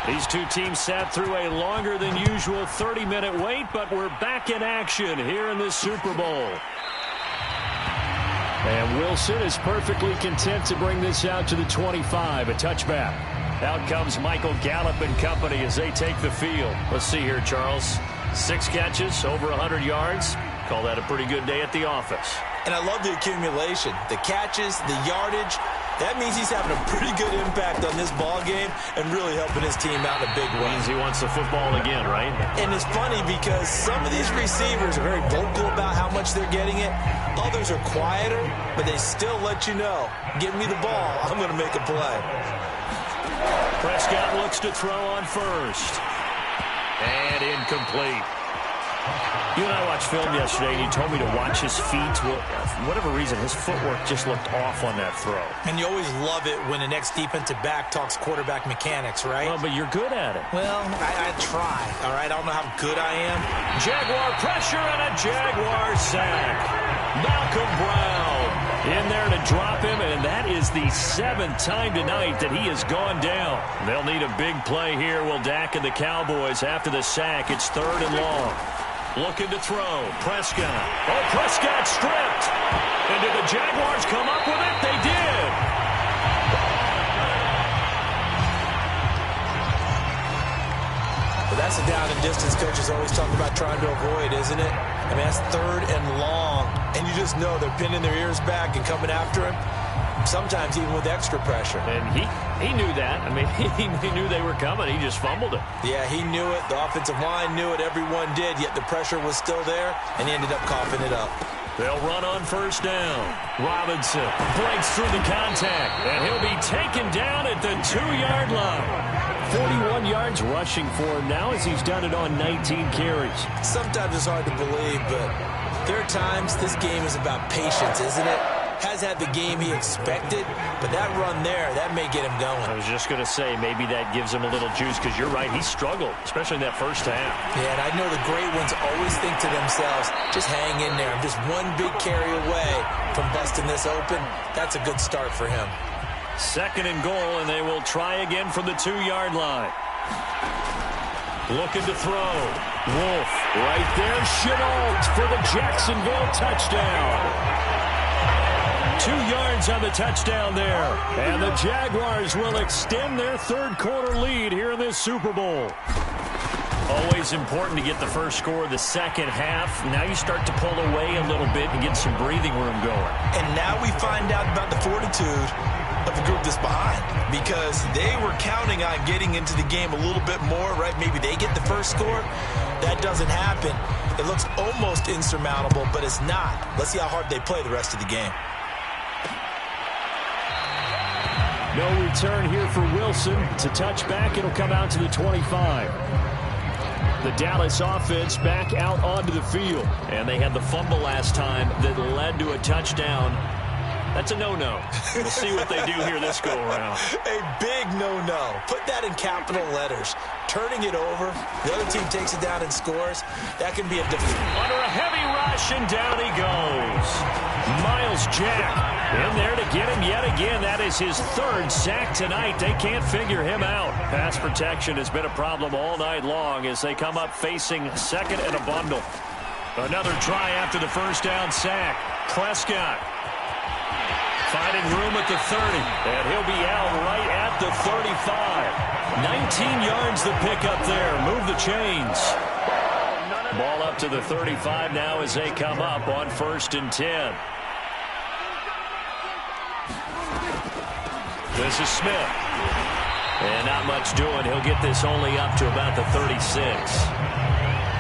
These two teams sat through a longer than usual 30-minute wait, but we're back in action here in this Super Bowl. And Wilson is perfectly content to bring this out to the 25, a touchback. Out comes Michael Gallup and company as they take the field. Let's see here, Charles. 6 catches, over 100 yards. Call that a pretty good day at the office. And I love the accumulation, the catches, the yardage. That means he's having a pretty good impact on this ball game and really helping his team out in a big way. Means he wants the football again, right? And it's funny because some of these receivers are very vocal about how much they're getting it. Others are quieter, but they still let you know, give me the ball, I'm going to make a play. Prescott looks to throw on first. And incomplete. You and I watched film yesterday, and you told me to watch his feet. Well, for whatever reason, his footwork just looked off on that throw. And you always love it when the next defensive back talks quarterback mechanics, right? Well, but you're good at it. Well, I try, all right? I don't know how good I am. Jaguar pressure and a Jaguar sack. Malcolm Brown in there to drop him, and that is the 7th time tonight that he has gone down. They'll need a big play here, will Dak and the Cowboys after the sack. It's 3rd and long. Looking to throw. Prescott. Oh, Prescott stripped. And did the Jaguars come up with it? They did. Well, that's a down and distance coaches always talk about trying to avoid, isn't it? I mean, that's 3rd and long. And you just know they're pinning their ears back and coming after him. Sometimes even with extra pressure. And he knew that. I mean, he knew they were coming. He just fumbled it. Yeah, he knew it. The offensive line knew it. Everyone did. Yet the pressure was still there, and he ended up coughing it up. They'll run on 1st down. Robinson breaks through the contact, and he'll be taken down at the 2-yard line. 41 yards rushing for him now as he's done it on 19 carries. Sometimes it's hard to believe, but there are times this game is about patience, isn't it? Has had the game he expected, but that run there, that may get him going. I was just going to say, maybe that gives him a little juice, because you're right, he struggled, especially in that first half. Yeah, and I know the great ones always think to themselves, just hang in there. I'm just one big carry away from busting this open. That's a good start for him. 2nd and goal, and they will try again from the 2-yard line. Looking to throw. Wolf right there. Chenault for the Jacksonville touchdown. 2 yards on the touchdown there. And the Jaguars will extend their 3rd quarter lead here in this Super Bowl. Always important to get the first score of the second half. Now you start to pull away a little bit and get some breathing room going. And now we find out about the fortitude of the group that's behind, because they were counting on getting into the game a little bit more, right? Maybe they get the first score. That doesn't happen. It looks almost insurmountable, but it's not. Let's see how hard they play the rest of the game. No return here for Wilson. To touch back, it'll come out to the 25. The Dallas offense back out onto the field. And they had the fumble last time that led to a touchdown. That's a no-no. We'll see what they do here this go-around. A big no-no. Put that in capital letters. Turning it over, the other team takes it down and scores. That can be a defeat. Under a heavy rush, and down he goes. Miles Jack in there to get him yet again. That is his 3rd sack tonight. They can't figure him out. Pass protection has been a problem all night long as they come up facing 2nd and a bundle. Another try after the first down sack. Prescott finding room at the 30, and he'll be out right at the 35. 19 yards the pickup there. Move the chains. Ball up to the 35 now as they come up on 1st and 10. This is Smith. And not much doing. He'll get this only up to about the 36.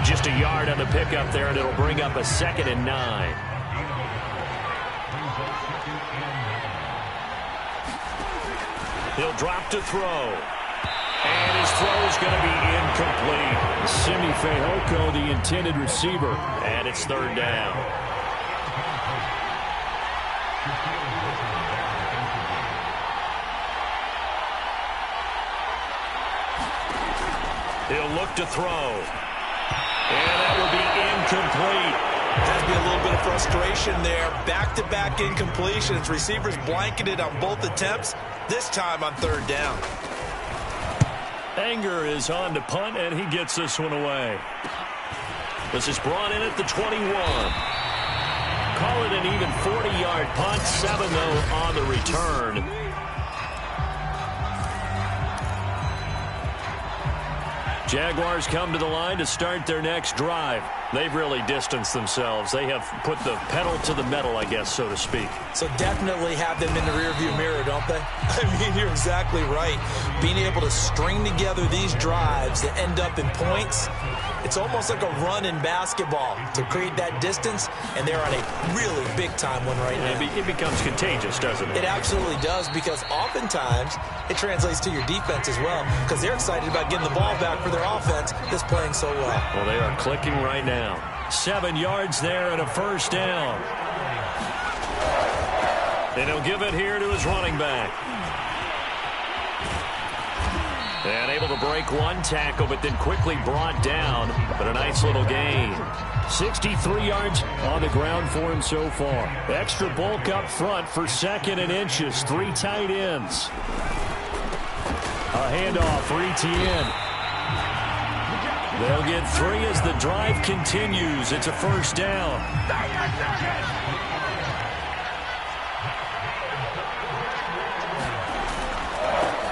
Just a yard on the pickup there, and it'll bring up a 2nd and 9. He'll drop to throw. And his throw is going to be incomplete. Simi Fehoko, the intended receiver. And it's 3rd down. He'll look to throw. And that will be incomplete. That's be a little bit of frustration there. Back-to-back incompletions. Receivers blanketed on both attempts, this time on third down. Anger is on to punt, and he gets this one away. This is brought in at the 21. Call it an even 40-yard punt. 7, though, on the return. Jaguars come to the line to start their next drive. They've really distanced themselves. They have put the pedal to the metal, I guess, so to speak. So definitely have them in the rearview mirror, don't they? I mean, you're exactly right. Being able to string together these drives that end up in points, it's almost like a run in basketball to create that distance, and they're on a really big-time one right now. It becomes contagious, doesn't it? It absolutely does, because oftentimes it translates to your defense as well, because they're excited about getting the ball back for their offense that's playing so well. Well, they are clicking right now. 7 yards there and a first down. And he'll give it here to his running back. And able to break one tackle, but then quickly brought down. But a nice little gain. 63 yards on the ground for him so far. Extra bulk up front for 2nd and inches. 3 tight ends. A handoff for Etienne. They'll get 3 as the drive continues. It's a first down.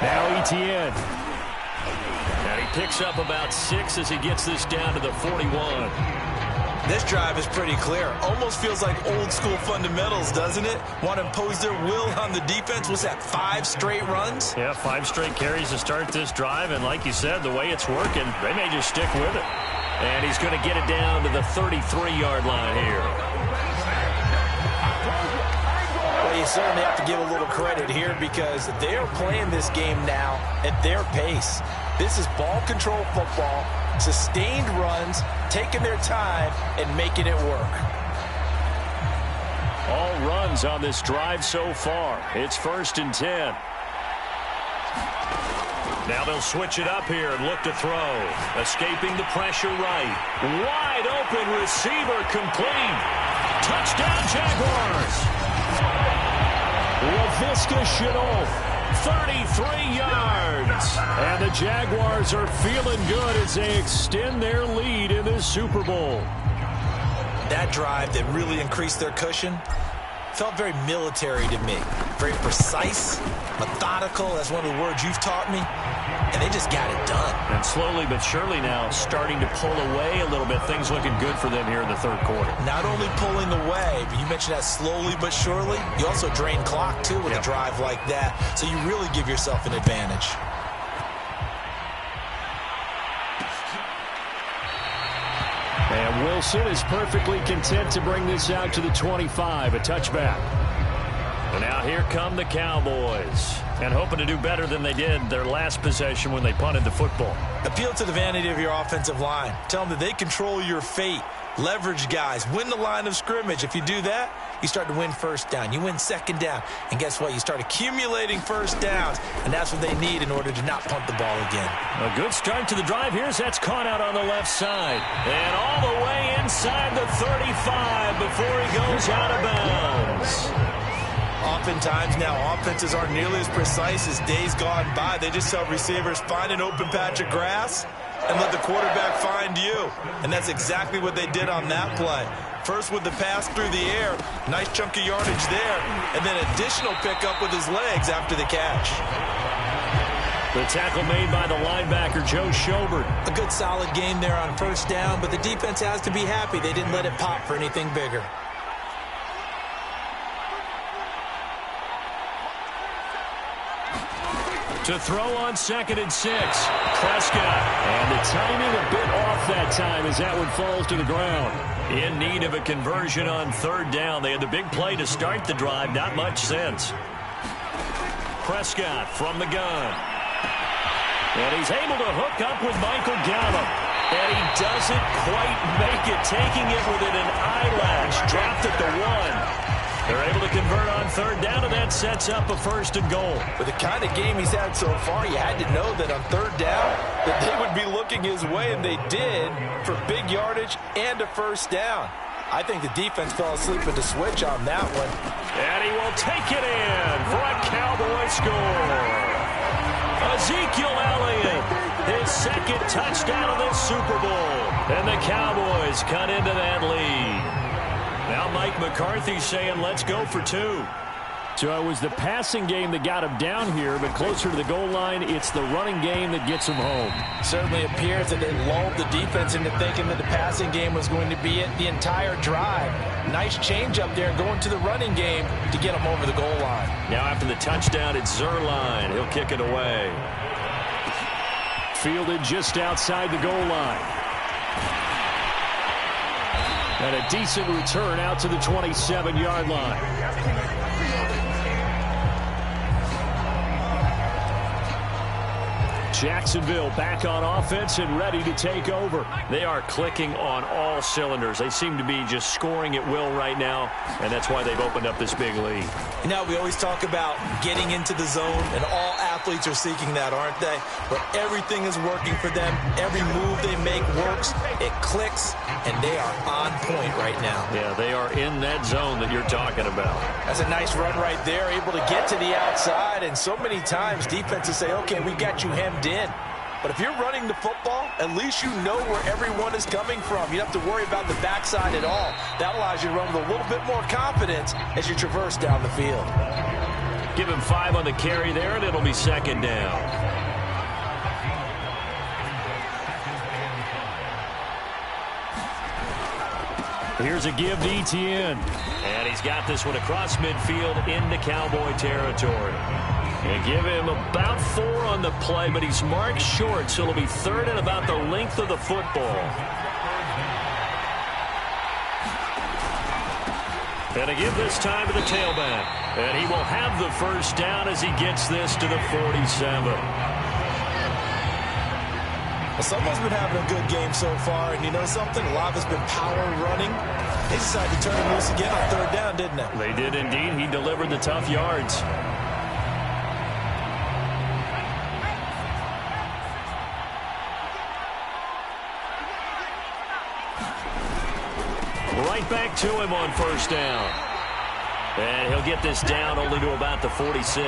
Now Etienne. And he picks up about 6 as he gets this down to the 41. This drive is pretty clear. Almost feels like old school fundamentals, doesn't it? Want to impose their will on the defense. What's that, 5 straight runs? Yeah, 5 straight carries to start this drive. And like you said, the way it's working, they may just stick with it. And he's going to get it down to the 33-yard line here. Well, you certainly have to give a little credit here because they are playing this game now at their pace. This is ball control football, sustained runs, taking their time and making it work. All runs on this drive so far. It's 1st and 10. Now they'll switch it up here and look to throw. Escaping the pressure right. Wide open receiver complete. Touchdown Jaguars. LaVisca Chenault. 33 yards. And the Jaguars are feeling good as they extend their lead in this Super Bowl. That drive that really increased their cushion felt very military to me. Very precise, methodical. That's one of the words you've taught me. And they just got it done. And slowly but surely now starting to pull away a little bit. Things looking good for them here in the 3rd quarter. Not only pulling away, but you mentioned that slowly but surely. You also drain clock, too, with a drive like that. So you really give yourself an advantage. And Wilson is perfectly content to bring this out to the 25, a touchback. And now here come the Cowboys. And hoping to do better than they did their last possession when they punted the football. Appeal to the vanity of your offensive line. Tell them that they control your fate. Leverage guys. Win the line of scrimmage. If you do that, you start to win first down. You win second down. And guess what? You start accumulating first downs. And that's what they need in order to not punt the ball again. A good start to the drive here as that's caught out on the left side. And all the way inside the 35 before he goes out of bounds. Oftentimes now offenses aren't nearly as precise as days gone by. They just tell receivers, find an open patch of grass and let the quarterback find you. And that's exactly what they did on that play. First with the pass through the air, nice chunk of yardage there, and then additional pickup with his legs after the catch. The tackle made by the linebacker, Joe Schobert. A good solid game there on first down, but the defense has to be happy they didn't let it pop for anything bigger. To throw on 2nd and 6. Prescott. And the timing a bit off that time as that one falls to the ground. In need of a conversion on 3rd down. They had the big play to start the drive. Not much sense. Prescott from the gun. And he's able to hook up with Michael Gallup. And he doesn't quite make it. Taking it within an eyelash. Dropped at the 1. They're able to convert on 3rd down, and that sets up a 1st and goal. With the kind of game he's had so far, you had to know that on 3rd down that they would be looking his way, and they did, for big yardage and a 1st down. I think the defense fell asleep at the switch on that one. And he will take it in for a Cowboy score. Ezekiel Elliott, his second touchdown of this Super Bowl. And the Cowboys cut into that lead. Now Mike McCarthy saying, let's go for two. So it was the passing game that got him down here, but closer to the goal line, it's the running game that gets him home. Certainly appears that they lulled the defense into thinking that the passing game was going to be it the entire drive. Nice change up there going to the running game to get him over the goal line. Now after the touchdown, it's Zerline. He'll kick it away. Fielded just outside the goal line. And a decent return out to the 27-yard line. Jacksonville back on offense and ready to take over. They are clicking on all cylinders. They seem to be just scoring at will right now, and that's why they've opened up this big lead. You know, we always talk about getting into the zone, and all athletes are seeking that, aren't they? But everything is working for them. Every move they make works. It clicks, and they are on point right now. Yeah, they are in that zone that you're talking about. That's a nice run right there, able to get to the outside, and so many times defenses say, okay, we got you hemmed in. But if you're running the football, at least you know where everyone is coming from. You don't have to worry about the backside at all. That allows you to run with a little bit more confidence as you traverse down the field. Give him 5 on the carry there, and it'll be second down. Here's a give to Etienne. And he's got this one across midfield into Cowboy territory. And give him about 4 on the play, but he's marked short, so it'll be third and about the length of the football. And a give this time to the tailback. And he will have the first down as he gets this to the 47. Well, someone's been having a good game so far, and you know something? A lot of it's been power running. They decided to turn him loose again on third down, didn't they? They did indeed. He delivered the tough yards. Right back to him on first down. And he'll get this down only to about the 46.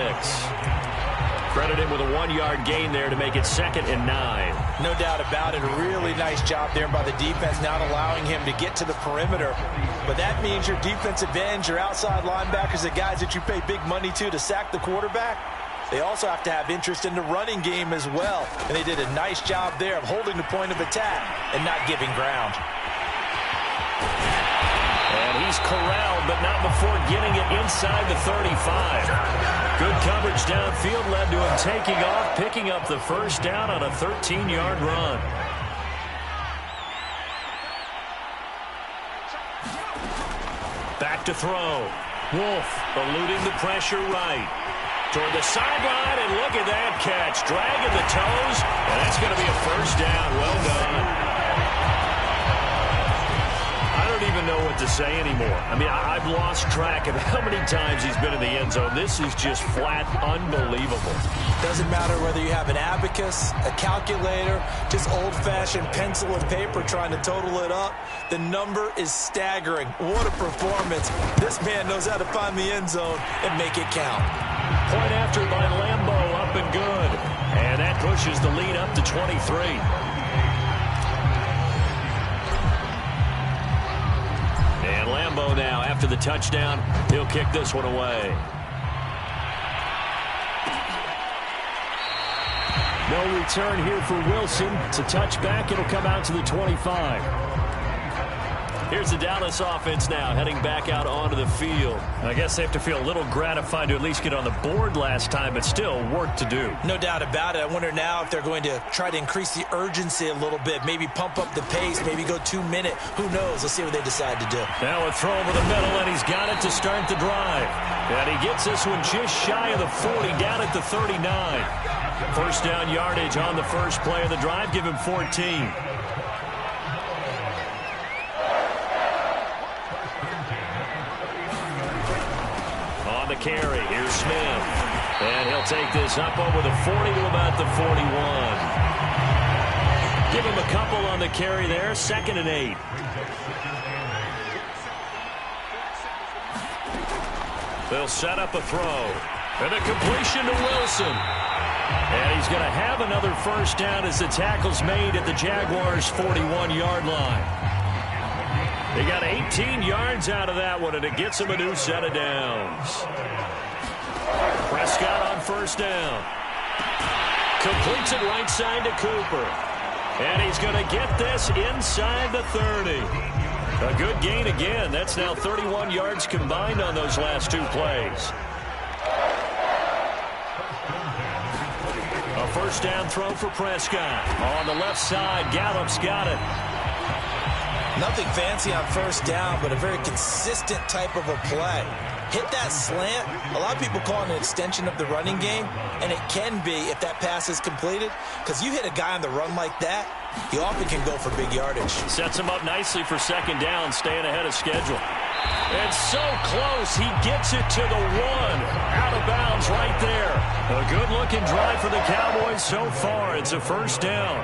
Credit him with a 1-yard gain there to make it 2nd and 9. No doubt about it. A really nice job there by the defense, not allowing him to get to the perimeter. But that means your defensive ends, your outside linebackers, the guys that you pay big money to sack the quarterback, they also have to have interest in the running game as well. And they did a nice job there of holding the point of attack and not giving ground. And he's corralled, but not before getting it inside the 35. Good coverage downfield led to him taking off, picking up the first down on a 13-yard run. Back to throw. Wolf eluding the pressure right. Toward the sideline, and look at that catch. Dragging the toes, and that's going to be a first down. Well done. I don't even know what to say anymore. I mean, I've lost track of how many times he's been in the end zone. This is just flat unbelievable. Doesn't matter whether you have an abacus, a calculator, just old-fashioned pencil and paper trying to total it up. The number is staggering. What a performance. This man knows how to find the end zone and make it count. Point after by Lambo, up and good. And that pushes the lead up to 23. And Lambo now, after the touchdown, he'll kick this one away. No return here for Wilson. It's a touchback. It'll come out to the 25. Here's the Dallas offense now, heading back out onto the field. I guess they have to feel a little gratified to at least get on the board last time, but still work to do. No doubt about it. I wonder now if they're going to try to increase the urgency a little bit, maybe pump up the pace, maybe go 2-minute. Who knows? Let's see what they decide to do. Now a throw over the middle, and he's got it to start the drive. And he gets this one just shy of the 40, down at the 39. First down yardage on the first play of the drive. Give him 14. Carry. Here's Smith. And he'll take this up over the 40 to about the 41. Give him a couple on the carry there. 2nd and 8. They'll set up a throw. And a completion to Wilson. And he's going to have another first down as the tackle's made at the Jaguars' 41-yard line. They got 18 yards out of that one, and it gets him a new set of downs. Prescott on first down. Completes it right side to Cooper. And he's going to get this inside the 30. A good gain again. That's now 31 yards combined on those last two plays. A first down throw for Prescott. On the left side, Gallup's got it. Nothing fancy on first down, but a very consistent type of a play. Hit that slant. A lot of people call it an extension of the running game, and it can be if that pass is completed, because you hit a guy on the run like that, he often can go for big yardage. Sets him up nicely for second down, staying ahead of schedule. And so close, he gets it to the one. Out of bounds right there. A good-looking drive for the Cowboys so far. It's a first down.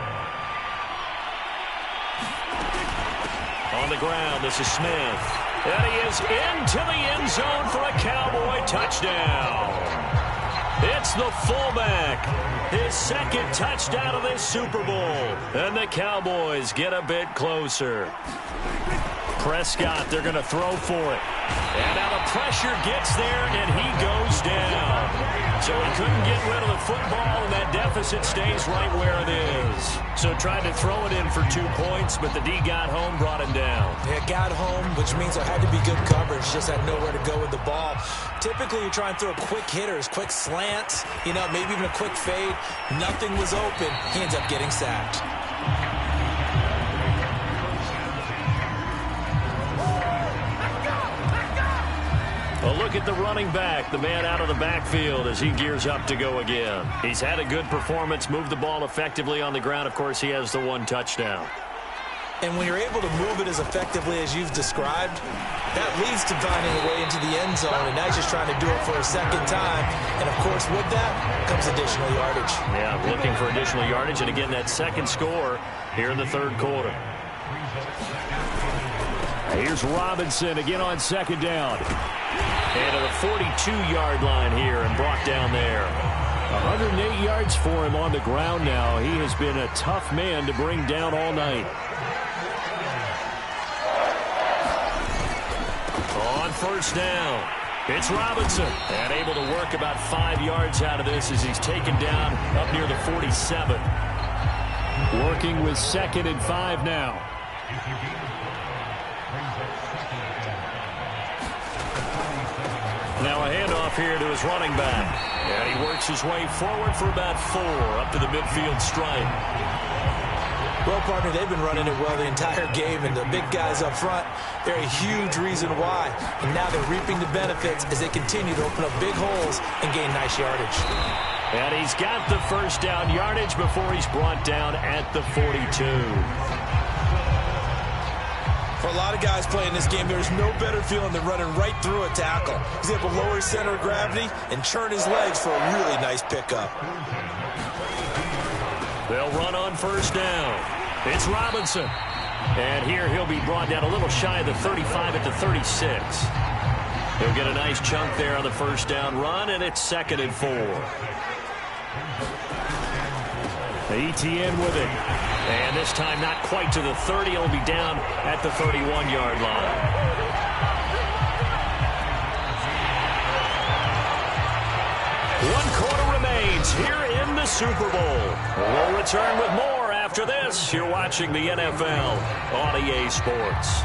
On the ground, this is Smith. And he is into the end zone for a Cowboy touchdown. It's the fullback. His second touchdown of this Super Bowl. And the Cowboys get a bit closer. Prescott, they're going to throw for it. And now the pressure gets there, and he goes down. So he couldn't get rid of the football, and that deficit stays right where it is. So tried to throw it in for 2 points, but the D got home, brought him down. Yeah, got home, which means there had to be good coverage. Just had nowhere to go with the ball. Typically, you try and throw quick hitters, quick slants, maybe even a quick fade. Nothing was open. He ends up getting sacked. A look at the running back, the man out of the backfield as he gears up to go again. He's had a good performance, moved the ball effectively on the ground. Of course, he has the one touchdown. And when you're able to move it as effectively as you've described, that leads to finding a way into the end zone, and now he's just trying to do it for a second time. And, of course, with that comes additional yardage. Yeah, looking for additional yardage, and again, that second score here in the third quarter. Here's Robinson again on second down. And to the 42-yard line here and brought down there. 108 yards for him on the ground now. He has been a tough man to bring down all night. On first down, it's Robinson. And able to work about 5 yards out of this as he's taken down up near the 47. Working with 2nd and 5 now. Now a handoff here to his running back. And he works his way forward for about 4 up to the midfield stripe. Well, partner, they've been running it well the entire game, and the big guys up front, they're a huge reason why. And now they're reaping the benefits as they continue to open up big holes and gain nice yardage. And he's got the first down yardage before he's brought down at the 42. For a lot of guys playing this game, there's no better feeling than running right through a tackle. He's able to lower his center of gravity and churn his legs for a really nice pickup. They'll run on first down. It's Robinson. And here he'll be brought down a little shy of the 35 at the 36. He'll get a nice chunk there on the first down run, and it's 2nd and 4. ETN with it. And this time not quite to the 30. He'll be down at the 31-yard line. One quarter remains here in the Super Bowl. We'll return with more after this. You're watching the NFL on EA Sports.